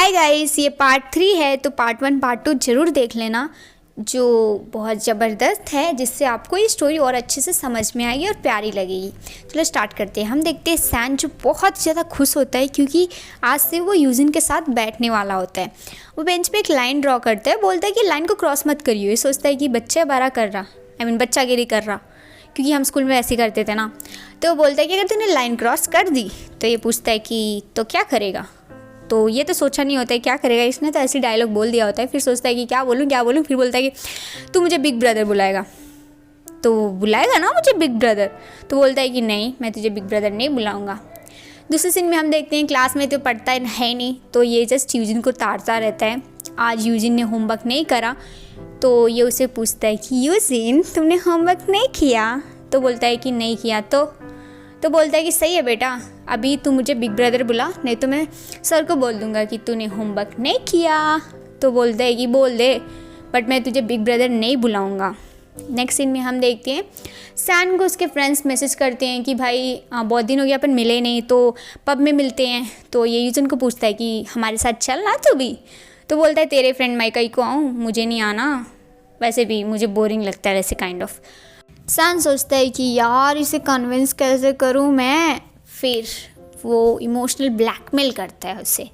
Hi guys, ये part 3 है तो पार्ट 1 पार्ट 2 ज़रूर देख लेना, जो बहुत ज़बरदस्त है, जिससे आपको ये स्टोरी और अच्छे से समझ में आएगी और प्यारी लगेगी। चलो स्टार्ट करते हैं। हम देखते हैं सैन जो बहुत ज़्यादा खुश होता है क्योंकि आज से वो यूजिन के साथ बैठने वाला होता है। वो बेंच पे एक लाइन ड्रॉ करता है, बोलता है कि लाइन को क्रॉस मत करियो। ये सोचता है कि बच्चा बारा कर रहा, बच्चागिरी कर रहा, क्योंकि हम स्कूल में ऐसे करते थे ना। तो वो बोलता है कि अगर तूने लाइन क्रॉस कर दी, तो ये पूछता है कि तो क्या करेगा। तो ये तो सोचा नहीं होता है क्या करेगा, इसने तो ऐसी डायलॉग बोल दिया होता है। फिर सोचता है कि क्या बोलूँ, फिर बोलता है कि तू मुझे बिग ब्रदर बुलाएगा। तो बुलाएगा ना मुझे बिग ब्रदर। तो बोलता है कि नहीं, मैं तुझे बिग ब्रदर नहीं बुलाऊंगा। दूसरे सीन में हम देखते हैं क्लास में तो पढ़ता है नहीं, तो ये जस्ट यूजिन को ताड़ता रहता है। आज यूजिन ने होमवर्क नहीं करा, तो ये उसे पूछता है कि यूजिन तुमने होमवर्क नहीं किया। तो बोलता है कि नहीं किया। तो बोलता है कि सही है बेटा, अभी तू मुझे बिग ब्रदर बुला, नहीं तो मैं सर को बोल दूंगा कि तूने होमवर्क नहीं किया। तो बोलता है कि बोल दे, बट मैं तुझे बिग ब्रदर नहीं बुलाऊंगा। नेक्स्ट सीन में हम देखते हैं सैन को उसके फ्रेंड्स मैसेज करते हैं कि भाई बहुत दिन हो गया अपन मिले नहीं, तो पब में मिलते हैं। तो ये यूजन को पूछता है कि हमारे साथ चल ना तू भी। तो बोलता है तेरे फ्रेंड माइकल को आऊँ, मुझे नहीं आना, वैसे भी मुझे बोरिंग लगता है वैसे काइंड ऑफ। सैन सोचता है कि यार इसे कन्विंस कैसे करूं मैं। फिर वो इमोशनल ब्लैकमेल करता है उसे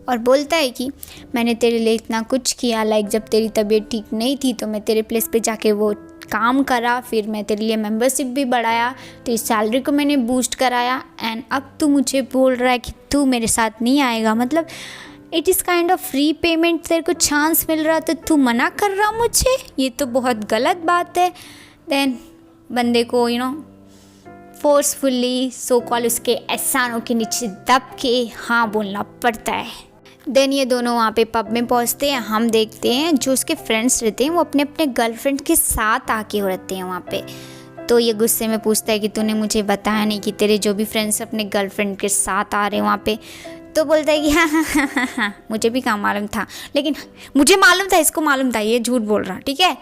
और बोलता है कि मैंने तेरे लिए इतना कुछ किया, लाइक जब तेरी तबीयत ठीक नहीं थी तो मैं तेरे प्लेस पे जाके वो काम करा, फिर मैं तेरे लिए मेंबरशिप भी बढ़ाया, तेरी सैलरी को मैंने बूस्ट कराया, एंड अब तू मुझे बोल रहा है कि तू मेरे साथ नहीं आएगा। मतलब it is kind of free payment, तेरे को चांस मिल रहा तो तू मना कर रहा मुझे, ये तो बहुत गलत बात है। देन बंदे को फोर्सफुली सो कॉल उसके एहसानों के नीचे दब के हाँ बोलना पड़ता है। देन ये दोनों वहाँ पे पब में पहुँचते हैं। हम देखते हैं जो उसके फ्रेंड्स रहते हैं वो अपने अपने गर्लफ्रेंड के साथ आके रहते हैं वहाँ पे। तो ये गुस्से में पूछता है कि तूने मुझे बताया नहीं कि तेरे जो भी फ्रेंड्स अपने गर्लफ्रेंड के साथ आ रहे हैं वहाँ पे। तो बोलता है कि हाँ, मुझे भी कहाँ मालूम था, लेकिन मुझे मालूम था, इसको मालूम था, ये झूठ बोल रहा, ठीक है।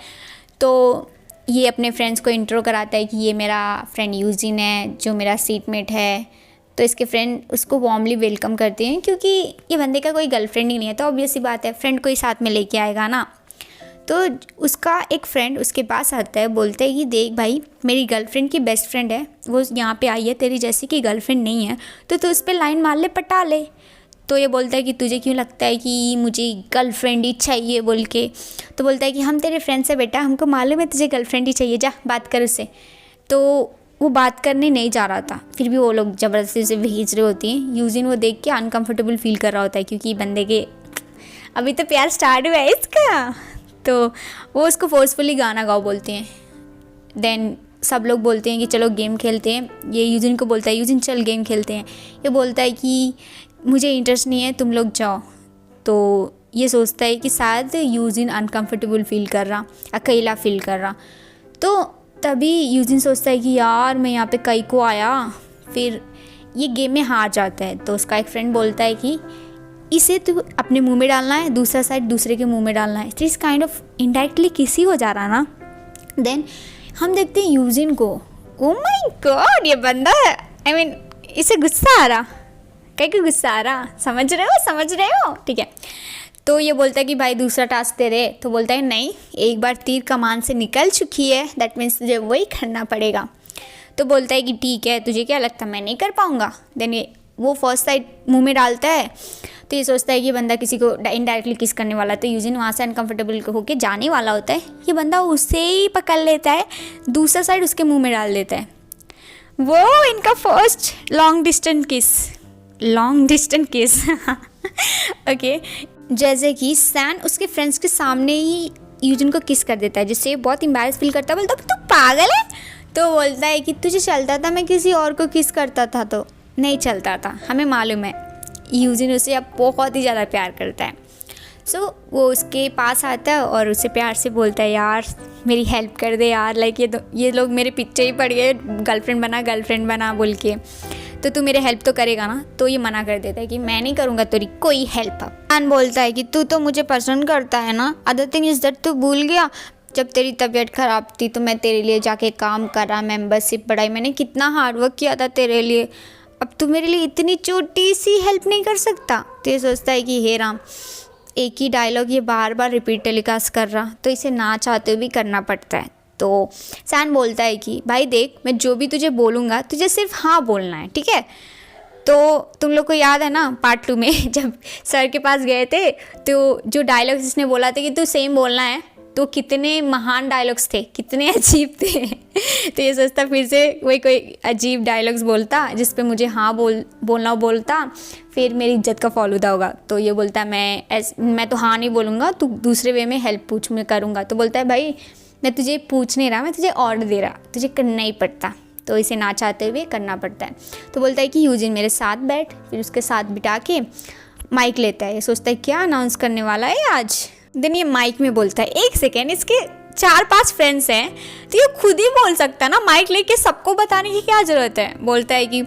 तो ये अपने फ्रेंड्स को इंट्रो कराता है कि ये मेरा फ्रेंड यूजिन है जो मेरा सीटमेट है। तो इसके फ्रेंड उसको वार्मली वेलकम करते हैं क्योंकि ये बंदे का कोई गर्लफ्रेंड ही नहीं है, तो ऑब्वियस सी बात है फ्रेंड को ही साथ में लेके आएगा ना। तो उसका एक फ्रेंड उसके पास आता है, बोलता है कि देख भाई, मेरी गर्लफ्रेंड की बेस्ट फ्रेंड है, वो यहाँ पे आई है, तेरी जैसी की गर्लफ्रेंड नहीं है, तो तू उस पर लाइन मार ले, पटा ले। तो ये बोलता है कि तुझे क्यों लगता है कि मुझे गर्लफ्रेंड ही चाहिए बोल के। तो बोलता है कि हम तेरे फ्रेंड्स हैं बेटा, हमको मालूम है तुझे गर्लफ्रेंड ही चाहिए, जा बात कर उससे। तो वो बात करने नहीं जा रहा था, फिर भी वो लोग ज़बरदस्ती उसे भेज रहे होती हैं। यूजिन वो देख के अनकम्फर्टेबल फील कर रहा होता है क्योंकि बंदे के अभी तो प्यार स्टार्ट हुआ है इसका। तो वो उसको फोर्सफुली गाना गाओ बोलते हैं। देन सब लोग बोलते हैं कि चलो गेम खेलते हैं। ये यूजिन को बोलता है यूजिन चल गेम खेलते हैं। ये बोलता है कि मुझे इंटरेस्ट नहीं है, तुम लोग जाओ। तो ये सोचता है कि शायद यूजिन अनकंफर्टेबल फील कर रहा, अकेला फील कर रहा। तो तभी यूजिन सोचता है कि यार मैं यहाँ पे कई को आया। फिर ये गेम में हार जाता है। तो उसका एक फ्रेंड बोलता है कि इसे तू अपने मुंह में डालना है, दूसरा साइड दूसरे के मुंह में डालना है। तो इस काइंड ऑफ इनडायरेक्टली किसी हो जा रहा ना। देन हम देखते हैं यूजिन को, ओ माय गॉड ये बंदा इसे गुस्सा आ रहा, कहीं को गुस्सा आ रहा, समझ रहे हो, ठीक है। तो ये बोलता है कि भाई दूसरा टास्क दे दे। तो बोलता है नहीं, एक बार तीर कमान से निकल चुकी है, दैट मीन्स तुझे वही करना पड़ेगा। तो बोलता है कि ठीक है, तुझे क्या लगता है मैं नहीं कर पाऊँगा। देन ये वो फर्स्ट साइड मुंह में डालता है। तो ये सोचता है कि बंदा किसी को इनडायरेक्टली किस करने वाला, तो यूजिन वहाँ से अनकम्फर्टेबल होकर जाने वाला होता है। ये बंदा उसे ही पकड़ लेता है, दूसरा साइड उसके मुँह में डाल देता है। वो इनका फर्स्ट लॉन्ग डिस्टेंस किस ओके। जैसे कि सैन उसके फ्रेंड्स के सामने ही यूजिन को किस कर देता है, जिससे बहुत एम्बैरेस फील करता है। बोलता तू पागल है। तो बोलता है कि तुझे चलता था मैं किसी और को किस करता था। तो नहीं चलता था, हमें मालूम है। यूजिन उसे अब बहुत ही ज़्यादा प्यार करता है। सो वो उसके पास आता है और उसे प्यार से बोलता है यार मेरी हेल्प कर दे यार, लाइक ये लोग मेरे पीछे ही पड़ गए, गर्लफ्रेंड बना बोल के, तो तू मेरे हेल्प तो करेगा ना। तो ये मना कर देता है कि मैं नहीं करूँगा तेरी कोई हेल्प। सैन बोलता है कि तू तो मुझे पसंद करता है ना, अदर थिंग इज़ दैट तू भूल गया जब तेरी तबीयत ख़राब थी तो मैं तेरे लिए जाके काम करा, मेंबरशिप बढ़ाई, मैंने कितना हार्ड वर्क किया था तेरे लिए, अब तू मेरे लिए इतनी छोटी सी हेल्प नहीं कर सकता। तो ये सोचता है कि हे राम, एक ही डायलॉग ये बार बार रिपीट टेलीकास्ट कर रहा, तो इसे ना चाहते हुए भी करना पड़ता है। तो सैन बोलता है कि भाई देख, मैं जो भी तुझे बोलूँगा तुझे सिर्फ हाँ बोलना है, ठीक है। तो तुम लोग को याद है ना पार्ट 2 में जब सर के पास गए थे तो जो डायलॉग्स इसने बोला था कि तू सेम बोलना है, तो कितने महान डायलॉग्स थे, कितने अजीब थे। तो ये सोचता फिर से वही कोई अजीब डायलॉग्स बोलता जिस पे मुझे हाँ बोलना बोलता, फिर मेरी इज्जत का फालूदा होगा। तो ये बोलता है मैं तो हाँ नहीं बोलूँगा, तू दूसरे वे में हेल्प पूछ, मैं करूँगा। तो बोलता है भाई मैं तुझे पूछ नहीं रहा, मैं तुझे ऑर्डर दे रहा, तुझे करना ही पड़ता। तो इसे ना चाहते हुए करना पड़ता है। तो बोलता है कि यूजिन मेरे साथ बैठ, फिर उसके साथ बिठा के माइक लेता है। ये सोचता है क्या अनाउंस करने वाला है आज। देन ये माइक में बोलता है, एक सेकेंड, इसके 4-5 फ्रेंड्स हैं तो ये खुद ही बोल सकता है ना, माइक लेके सबको बताने की क्या ज़रूरत है। बोलता है कि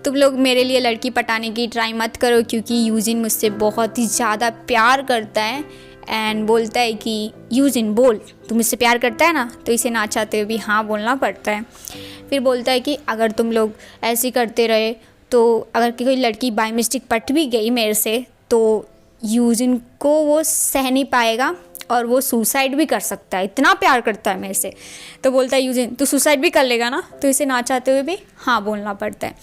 तुम लोग मेरे लिए लड़की पटाने की ट्राई मत करो क्योंकि यूजिन मुझसे बहुत ही ज़्यादा प्यार करता है। एंड बोलता है कि यूजिन बोल, तुम मुझसे प्यार करता है ना। तो इसे ना चाहते हुए भी हाँ बोलना पड़ता है। फिर बोलता है कि अगर तुम लोग ऐसे ही करते रहे तो अगर कोई लड़की बाय मिस्टेक पट भी गई मेरे से तो यूजिन को वो सह नहीं पाएगा और वो सुसाइड भी कर सकता है, इतना प्यार करता है मेरे से। तो बोलता है यूजिन तू सुसाइड भी कर लेगा ना। तो इसे ना चाहते हुए भी हाँ बोलना पड़ता है।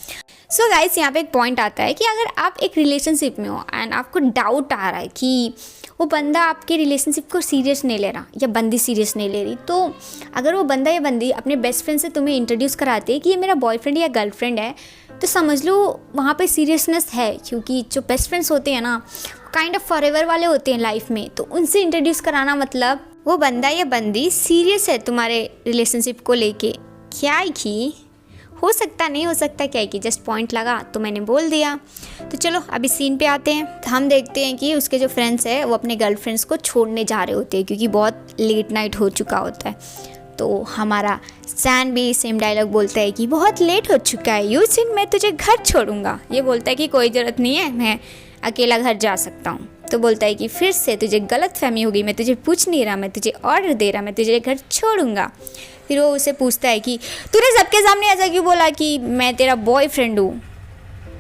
सो गाइस, यहाँ पे एक पॉइंट आता है कि अगर आप एक रिलेशनशिप में हो एंड आपको डाउट आ रहा है कि वो बंदा आपके रिलेशनशिप को सीरियस नहीं ले रहा या बंदी सीरियस नहीं ले रही, तो अगर वो बंदा या बंदी अपने बेस्ट फ्रेंड से तुम्हें इंट्रोड्यूस कराते हैं कि ये मेरा बॉयफ्रेंड या गर्लफ्रेंड है, तो समझ लो वहाँ पे सीरियसनेस है। क्योंकि जो बेस्ट फ्रेंड्स होते हैं ना, काइंड ऑफ फॉरएवर वाले होते हैं लाइफ में, तो उनसे इंट्रोड्यूस कराना मतलब वो बंदा या बंदी सीरियस है तुम्हारे रिलेशनशिप को लेके। क्या की हो सकता नहीं हो सकता, क्या कि जस्ट पॉइंट लगा तो मैंने बोल दिया। तो चलो अभी सीन पे आते हैं। तो हम देखते हैं कि उसके जो फ्रेंड्स हैं वो अपने गर्लफ्रेंड्स को छोड़ने जा रहे होते हैं क्योंकि बहुत लेट नाइट हो चुका होता है। तो हमारा सैन भी सेम डायलॉग बोलता है कि बहुत लेट हो चुका है यूजिन, मैं तुझे घर छोड़ूंगा। ये बोलता है कि कोई ज़रूरत नहीं है, मैं अकेला घर जा सकता हूँ। तो बोलता है कि फिर से तुझे गलत फहमी होगी, मैं तुझे पूछ नहीं रहा, मैं तुझे ऑर्डर दे रहा, मैं तुझे घर छोड़ूंगा। फिर वो उसे पूछता है कि तूने सबके सामने ऐसा क्यों बोला कि मैं तेरा बॉयफ्रेंड हूँ।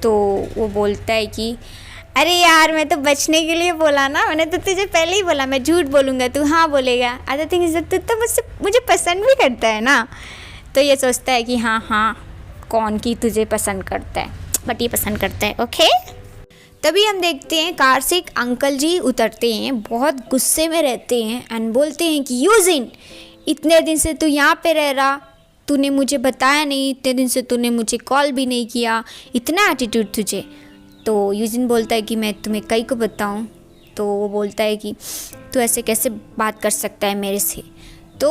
तो वो बोलता है कि अरे यार मैं तो बचने के लिए बोला ना, मैंने तो तुझे पहले ही बोला मैं झूठ बोलूँगा, तू हाँ बोलेगा। अदर थिंग इज तू तो मुझे पसंद भी करता है ना। तो ये सोचता है कि हाँ कौन की तुझे पसंद करता है, बट ये पसंद करता है, ओके। तभी हम देखते हैं कार से एक अंकल जी उतरते हैं, बहुत गुस्से में रहते हैं एंड बोलते हैं कि यूजिन इतने दिन से तू यहाँ पे रह रहा, तूने मुझे बताया नहीं, इतने दिन से तूने मुझे कॉल भी नहीं किया, इतना एटीट्यूड तुझे। तो यूजिन बोलता है कि मैं तुम्हें कई को बताऊँ। तो वो बोलता है कि तू ऐसे कैसे बात कर सकता है मेरे से। तो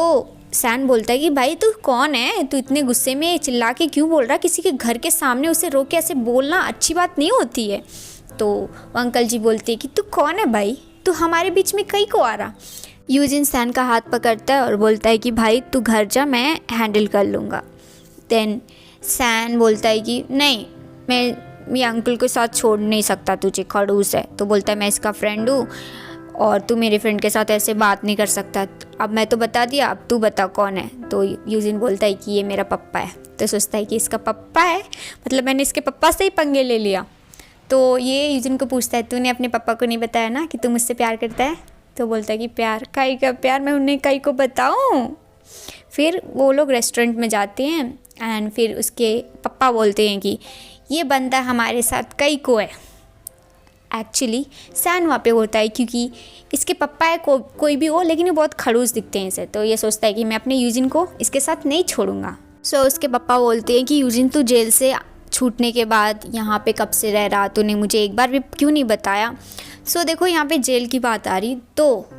सैन बोलता है कि भाई तू कौन है, तू इतने गुस्से में चिल्ला के क्यों बोल रहा, किसी के घर के सामने उसे रोक के ऐसे बोलना अच्छी बात नहीं होती है। तो वो अंकल जी बोलते हैं कि तू कौन है भाई, तू हमारे बीच में कहीं को आ रहा। यूजिन सैन का हाथ पकड़ता है और बोलता है कि भाई तू घर जा, मैं हैंडल कर लूँगा। देन सैन बोलता है कि नहीं, मैं अंकल के साथ छोड़ नहीं सकता तुझे, खड़ूस है। तो बोलता है मैं इसका फ्रेंड हूँ और तू मेरे फ्रेंड के साथ ऐसे बात नहीं कर सकता। अब मैं तो बता दिया, अब तू बता कौन है। तो यूजिन बोलता है कि ये मेरा पप्पा है। तो सोचता है कि इसका पप्पा है, मतलब मैंने इसके पप्पा से ही पंगे ले लिया। तो ये यूजिन को पूछता है तूने अपने पापा को नहीं बताया ना कि तू मुझसे प्यार करता है। तो बोलता है कि प्यार काई का प्यार, मैं उन्हें कई को बताऊँ। फिर वो लोग रेस्टोरेंट में जाते हैं एंड फिर उसके पापा बोलते हैं कि ये बंदा हमारे साथ कई को है। एक्चुअली सैन वहाँ पे होता है क्योंकि इसके पापा है कोई भी हो, लेकिन ये बहुत खड़ूस दिखते हैं इसे। तो ये सोचता है कि मैं अपने यूजिन को इसके साथ नहीं छोड़ूंगा। सो उसके पापा बोलते हैं कि यूजिन तू जेल से छूटने के बाद यहाँ पे कब से रह रहा, तूने मुझे एक बार भी क्यों नहीं बताया। सो देखो यहाँ पे जेल की बात आ रही, तो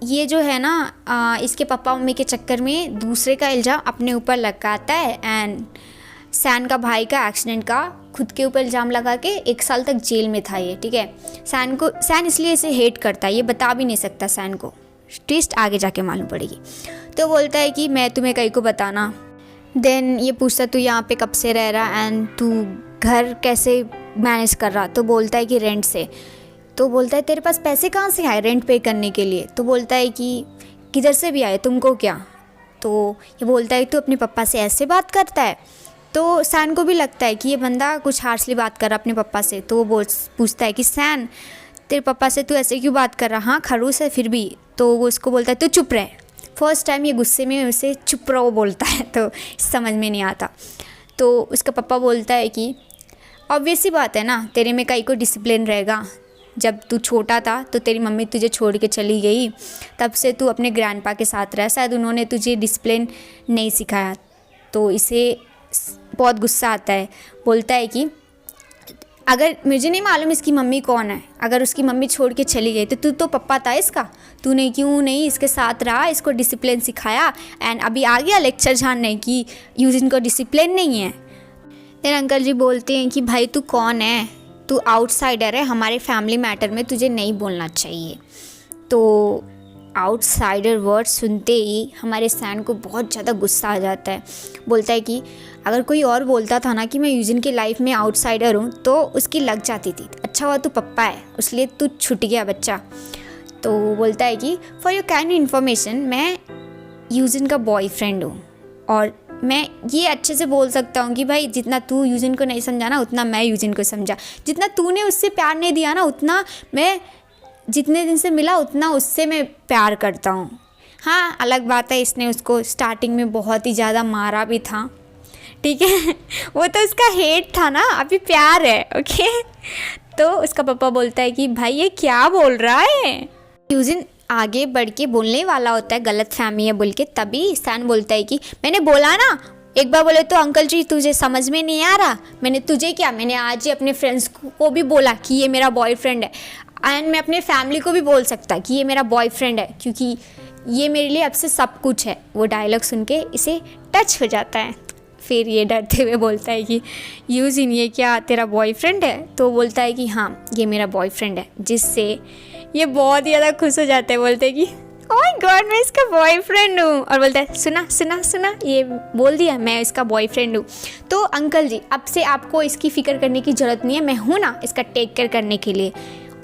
ये जो है ना इसके पापा मम्मी के चक्कर में दूसरे का इल्ज़ाम अपने ऊपर लगाता है एंड सैन का भाई का एक्सीडेंट का खुद के ऊपर इल्ज़ाम लगा के 1 साल तक जेल में था ये, ठीक है। सैन इसलिए इसे हेट करता है, ये बता भी नहीं सकता सैन को, ट्विस्ट आगे जाके मालूम पड़ेगी। तो बोलता है कि मैं तुम्हें कहीं को बताना। देन ये पूछता तू यहाँ पे कब से रह रहा एंड तू घर कैसे मैनेज कर रहा। तो बोलता है कि रेंट से। तो बोलता है तेरे पास पैसे कहाँ से आए रेंट पे करने के लिए। तो बोलता है कि किधर से भी आए, तुमको क्या। तो ये बोलता है तू अपने पापा से ऐसे बात करता है। तो सैन को भी लगता है कि ये बंदा कुछ हार्शली बात कर रहा अपने पापा से। तो वो पूछता है कि सैन तेरे पापा से तू ऐसे क्यों बात कर रहा, हाँ खड़ूस है फिर भी। तो वो उसको बोलता है तू चुप रह। फर्स्ट टाइम ये गुस्से में उसे चुप रहो बोलता है, तो समझ में नहीं आता। तो उसका पापा बोलता है कि ऑब्वियस सी बात है ना, तेरे में कहीं को डिसिप्लिन रहेगा। जब तू छोटा था तो तेरी मम्मी तुझे छोड़ के चली गई, तब से तू अपने ग्रैंडपा के साथ रहा, शायद उन्होंने तुझे डिसिप्लिन नहीं सिखाया। तो इसे बहुत गुस्सा आता है। बोलता है कि अगर मुझे नहीं मालूम इसकी मम्मी कौन है, अगर उसकी मम्मी छोड़ के चली गई तो तू तो पप्पा था इसका, तूने क्यों नहीं इसके साथ रहा, इसको डिसिप्लिन सिखाया, एंड अभी आ गया लेक्चर झाड़ने की यूजिन को डिसिप्लिन नहीं है। तेरे अंकल जी बोलते हैं कि भाई तू कौन है, तू आउटसाइडर है, हमारे फैमिली मैटर में तुझे नहीं बोलना चाहिए। तो आउटसाइडर वर्ड सुनते ही हमारे सैन को बहुत ज़्यादा गुस्सा आ जाता है। बोलता है कि अगर कोई और बोलता था ना कि मैं यूजिन की लाइफ में आउटसाइडर हूँ तो उसकी लग जाती थी। अच्छा हुआ तू पप्पा है, इसलिए तू छूट गया बच्चा। तो बोलता है कि फॉर योर काइंड इन्फॉर्मेशन मैं यूजिन का बॉयफ्रेंड हूँ, और मैं ये अच्छे से बोल सकता हूँ कि भाई जितना तू यूजिन को नहीं समझा ना उतना मैं यूजिन को समझा, जितना तूने उससे प्यार नहीं दिया ना उतना मैं जितने दिन से मिला उतना उससे मैं प्यार करता हूँ। हाँ अलग बात है इसने उसको स्टार्टिंग में बहुत ही ज़्यादा मारा भी था, ठीक है वो तो उसका हेट था ना, अभी प्यार है। ओके तो उसका पापा बोलता है कि भाई ये क्या बोल रहा है। यूजिन आगे बढ़ के बोलने वाला होता है गलत फहमी है बोल के, तभी सैन बोलता है कि मैंने बोला ना, एक बार बोले तो अंकल जी तुझे समझ में नहीं आ रहा, मैंने तुझे क्या, मैंने आज ही अपने फ्रेंड्स को भी बोला कि ये मेरा बॉयफ्रेंड है, एंड मैं अपने फैमिली को भी बोल सकता कि ये मेरा बॉयफ्रेंड है क्योंकि ये मेरे लिए अब से सब कुछ है। वो डायलॉग सुन के इसे टच हो जाता है। फिर ये डरते हुए बोलता है कि यूजिन ये क्या तेरा बॉयफ्रेंड है। तो बोलता है कि हाँ ये मेरा बॉयफ्रेंड है, जिससे ये बहुत ही ज़्यादा खुश हो जाते हैं। बोलते हैं कि ओह माय गॉड मैं इसका बॉयफ्रेंड हूँ, और बोलता है सुना सुना सुना ये बोल दिया मैं इसका बॉयफ्रेंड हूँ। तो अंकल जी अब से आपको इसकी फ़िक्र करने की ज़रूरत नहीं है, मैं हूँ ना इसका टेक केयर करने के लिए।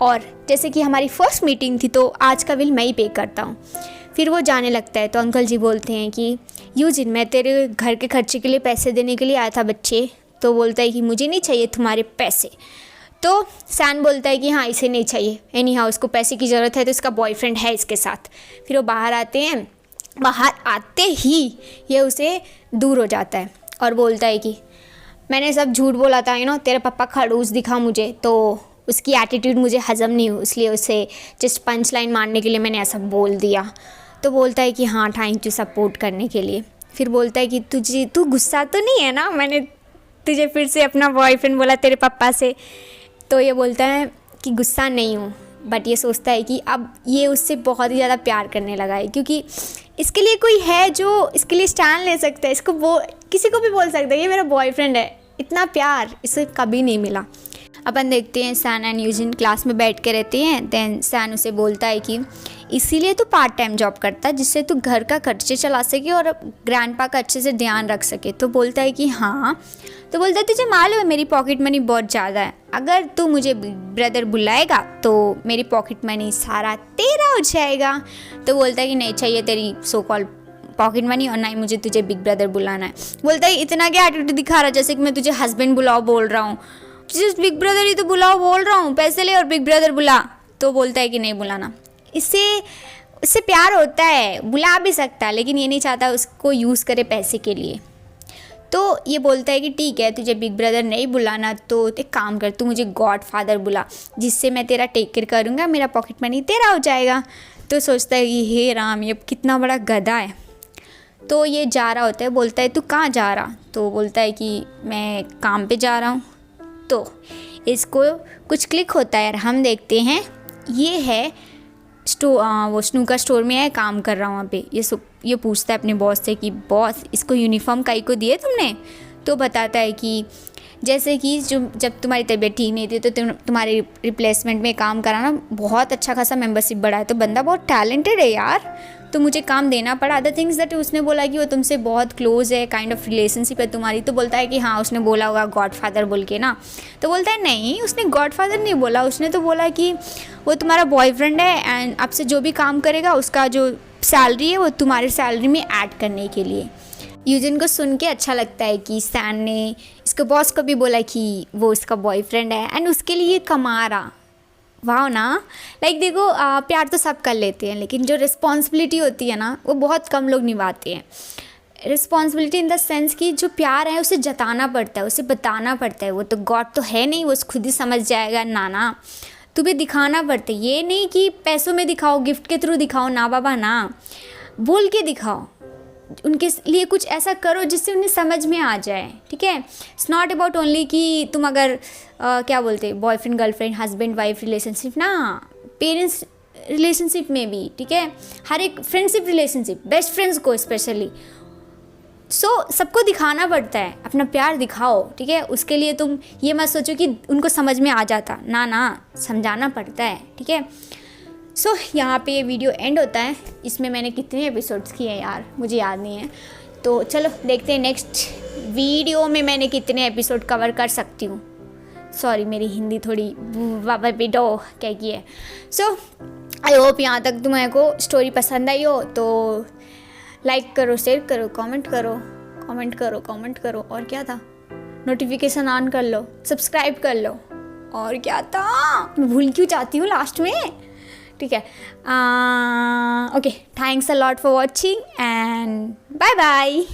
और जैसे कि हमारी फर्स्ट मीटिंग थी तो आज का बिल मैं ही पे करता हूँ। फिर वो जाने लगता है। तो अंकल जी बोलते हैं कि यूजिन मैं तेरे घर के खर्चे के लिए पैसे देने के लिए आया था बच्चे। तो बोलता है कि मुझे नहीं चाहिए तुम्हारे पैसे। तो सैन बोलता है कि हाँ इसे नहीं चाहिए, एनी हाउ उसको पैसे की ज़रूरत है तो इसका बॉयफ्रेंड है इसके साथ। फिर वो बाहर आते हैं, बाहर आते ही ये उसे दूर हो जाता है और बोलता है कि मैंने सब झूठ बोला था, तेरे पापा खड़ूस दिखा मुझे, तो उसकी एटीट्यूड मुझे हज़म नहीं हुई, इसलिए उसे जस्ट पंच लाइन मारने के लिए मैंने ऐसा बोल दिया। तो बोलता है कि हाँ थैंक यू सपोर्ट करने के लिए। फिर बोलता है कि तू गुस्सा तो नहीं है ना, मैंने तुझे फिर से अपना बॉयफ्रेंड बोला तेरे पापा से। तो ये बोलता है कि गुस्सा नहीं हूँ, बट ये सोचता है कि अब ये उससे बहुत ही ज़्यादा प्यार करने लगा है क्योंकि इसके लिए कोई है जो इसके लिए स्टैंड ले सकता है, इसको वो किसी को भी बोल सकता है ये मेरा बॉयफ्रेंड है। इतना प्यार इसे कभी नहीं मिला। अपन देखते हैं सैन एंड यूजिन क्लास में बैठ के रहते हैं। देन सैन उसे बोलता है कि इसीलिए तू पार्ट टाइम जॉब करता है जिससे तू घर का खर्चे चला सके और ग्रैंडपा का अच्छे से ध्यान रख सके। तो बोलता है कि हाँ। तो बोलता है तुझे मालूम है मेरी पॉकेट मनी बहुत ज़्यादा है, अगर तू मुझे ब्रदर बुलाएगा तो मेरी पॉकेट मनी सारा तेरा हो जाएगा। तो बोलता है कि नहीं चाहिए तेरी सो कॉल पॉकेट मनी और ना ही मुझे तुझे बिग ब्रदर बुलाना है। बोलता है इतना क्या एटीट्यूड दिखा रहा जैसे कि मैं तुझे हस्बैंड बुलाओ बोल रहा हूँ, जस्ट बिग ब्रदर ही तो बुलाओ बोल रहा हूँ, पैसे ले और बिग ब्रदर बुला। तो बोलता है कि नहीं बुलाना, इससे प्यार होता है, बुला भी सकता है लेकिन ये नहीं चाहता उसको यूज़ करे पैसे के लिए। तो ये बोलता है कि ठीक है तुझे बिग ब्रदर नहीं बुलाना तो एक काम कर, तू मुझे गॉड फादर बुला जिससे मैं तेरा टेक केयर करूँगा, मेरा पॉकेट मनी तेरा हो जाएगा। तो सोचता है कि हे राम ये कितना बड़ा गधा है। तो ये जा रहा होता है, बोलता है तू कहाँ जा रहा। तो बोलता है कि मैं काम पे जा रहा हूँ। तो इसको कुछ क्लिक होता है और हम देखते हैं ये है वो स्नूकर स्टोर में है, काम कर रहा हूँ वहाँ पे। ये पूछता है अपने बॉस से कि बॉस इसको यूनिफॉर्म काई को दिए तुमने। तो बताता है कि जैसे कि जब तुम्हारी तबीयत ठीक नहीं थी तो तुम्हारे रिप्लेसमेंट में काम कराना, बहुत अच्छा खासा मेंबरशिप बढ़ा है, तो बंदा बहुत टैलेंटेड है यार, तो मुझे काम देना पड़ा। अदर थिंग्स दैट उसने बोला कि वो तुमसे बहुत क्लोज है, काइंड ऑफ रिलेशनशिप है तुम्हारी। तो बोलता है कि हाँ उसने बोला होगा गॉड फादर बोल के ना। तो बोलता है नहीं उसने गॉड फादर नहीं बोला, उसने तो बोला कि वो तुम्हारा बॉयफ्रेंड है एंड आपसे जो भी काम करेगा उसका जो सैलरी है वो तुम्हारे सैलरी में ऐड करने के लिए। यूजिन को सुन के अच्छा लगता है कि सैन ने इसके बॉस को भी बोला कि वो उसका बॉयफ्रेंड है एंड उसके लिए कमा रहा। वाह ना, लाइक देखो प्यार तो सब कर लेते हैं, लेकिन जो रिस्पॉन्सिबिलिटी होती है ना वो बहुत कम लोग निभाते हैं। रिस्पॉन्सिबिलिटी इन द सेंस कि जो प्यार है उसे जताना पड़ता है, उसे बताना पड़ता है। वो तो गॉड तो है नहीं, वो खुद ही समझ जाएगा। ना तुम्हें दिखाना पड़ता है। ये नहीं कि पैसों में दिखाओ, गिफ्ट के थ्रू दिखाओ, ना बाबा ना, बोल के दिखाओ। उनके लिए कुछ ऐसा करो जिससे उन्हें समझ में आ जाए, ठीक है। इट्स नॉट अबाउट ओनली कि तुम अगर क्या बोलते boyfriend girlfriend husband wife relationship ना, पेरेंट्स रिलेशनशिप में भी, ठीक है, हर एक फ्रेंडशिप रिलेशनशिप, बेस्ट फ्रेंड्स को स्पेशली। सबको दिखाना पड़ता है, अपना प्यार दिखाओ, ठीक है। उसके लिए तुम ये मत सोचो कि उनको समझ में आ जाता, ना समझाना पड़ता है, ठीक है। यहाँ पे ये वीडियो एंड होता है। इसमें मैंने कितने एपिसोड्स किए हैं यार, मुझे याद नहीं है। तो चलो देखते हैं नेक्स्ट वीडियो में मैंने कितने एपिसोड कवर कर सकती हूँ। सॉरी, मेरी हिंदी थोड़ी बाबा बेटो क्या की है। आई होप यहाँ तक तुम्हारे को स्टोरी पसंद आई हो तो लाइक करो, शेयर करो, कमेंट करो और क्या था, नोटिफिकेशन ऑन कर लो, सब्सक्राइब कर लो, और क्या था मैं भूल क्यों जाती हूँ लास्ट में, ठीक है। Okay, thanks a lot for watching and bye bye.